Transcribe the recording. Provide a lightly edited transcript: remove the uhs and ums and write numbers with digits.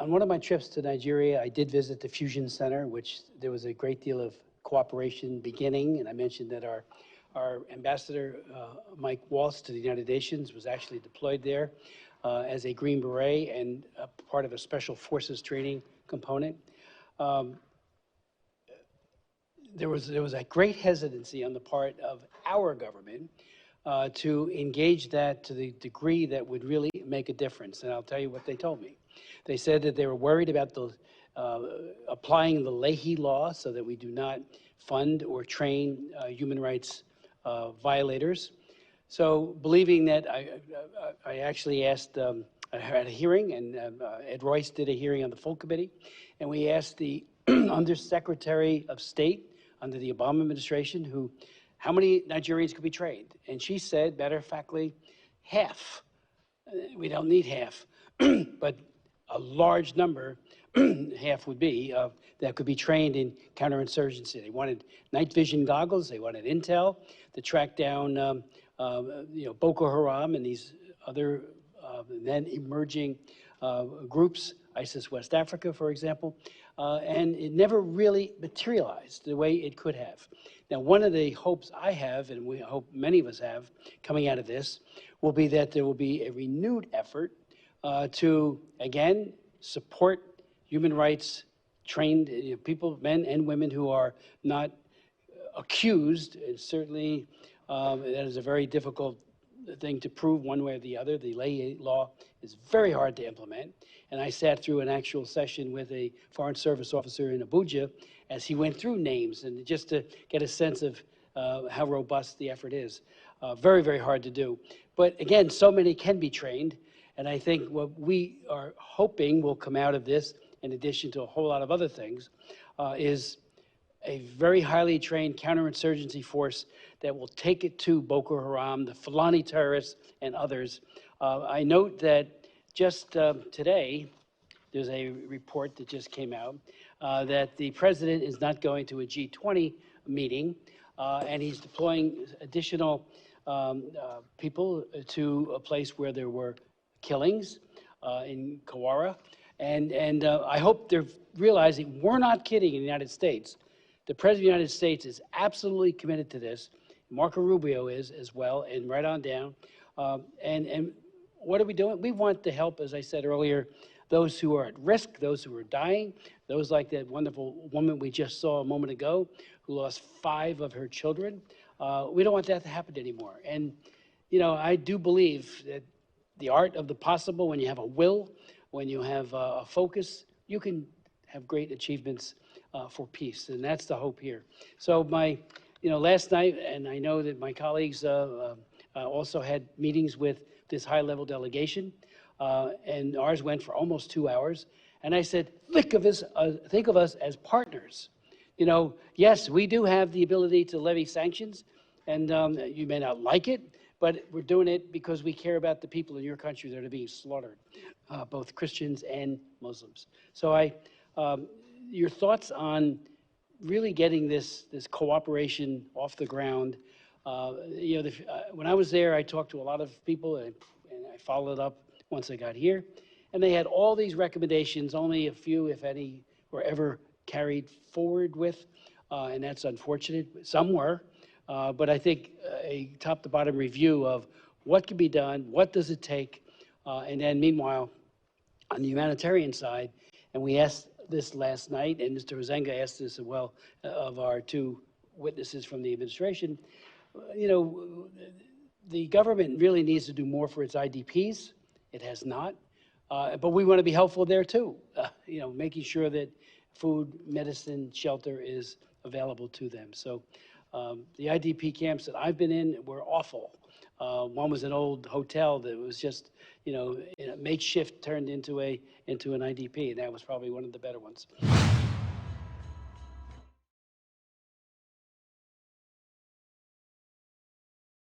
On one of my trips to Nigeria, I did visit the Fusion Center, which there was a great deal of cooperation beginning, and I mentioned that our ambassador, Mike Waltz, to the United Nations was actually deployed there as a Green Beret and a part of a special forces training component. There was a great hesitancy on the part of our government to engage that to the degree that would really make a difference. And I'll tell you what they told me. They said that they were worried about the applying the Leahy law so that we do not fund or train human rights violators. So believing that, I actually asked, I had a hearing, and Ed Royce did a hearing on the full committee, and we asked the Undersecretary of State under the Obama administration how many Nigerians could be trained. And she said, matter of factly, half. We don't need half, but a large number, half would be, that could be trained in counterinsurgency. They wanted night vision goggles, they wanted intel to track down Boko Haram and these other then emerging groups, ISIS West Africa, for example, and it never really materialized the way it could have. Now, one of the hopes I have, and we hope many of us have, coming out of this, will be that there will be a renewed effort to, again, support human rights trained people, men and women who are not accused. And certainly, that is a very difficult thing to prove one way or the other. The Leahy law is very hard to implement. And I sat through an actual session with a Foreign Service officer in Abuja as he went through names, and just to get a sense of how robust the effort is. Very, very hard to do. But again, so many can be trained. And I think what we are hoping will come out of this, in addition to a whole lot of other things, is a very highly trained counterinsurgency force that will take it to Boko Haram, the Fulani terrorists, and others. I note that just today, there's a report that just came out that the president is not going to a G20 meeting, and he's deploying additional people to a place where there were killings in Kawara. And I hope they're realizing we're not kidding in the United States. The President of the United States is absolutely committed to this. Marco Rubio is as well, and right on down. And what are we doing? We want to help, as I said earlier, those who are at risk, those who are dying, those like that wonderful woman we just saw a moment ago who lost 5 of her children. We don't want that to happen anymore. And, you know, I do believe that the art of the possible, when you have a will, when you have a focus, you can have great achievements for peace, and that's the hope here. So last night, and I know that my colleagues also had meetings with this high-level delegation, and ours went for almost 2 hours. And I said, think of us as partners. You know, yes, we do have the ability to levy sanctions, and you may not like it, but we're doing it because we care about the people in your country that are being slaughtered, both Christians and Muslims. So your thoughts on really getting this cooperation off the ground? When I was there, I talked to a lot of people, and I followed up once I got here, and they had all these recommendations. Only a few, if any, were ever carried forward with, and that's unfortunate. Some were, but I think a top-to-bottom review of what can be done, what does it take, and then meanwhile, on the humanitarian side, and we asked this last night, and Mr. Ozenga asked this as well of our 2 witnesses from the administration. You know, the government really needs to do more for its IDPs. It has not, but we want to be helpful there too. Making sure that food, medicine, shelter is available to them. So the IDP camps that I've been in were awful. One was an old hotel that was just, makeshift turned into an IDP, and that was probably one of the better ones.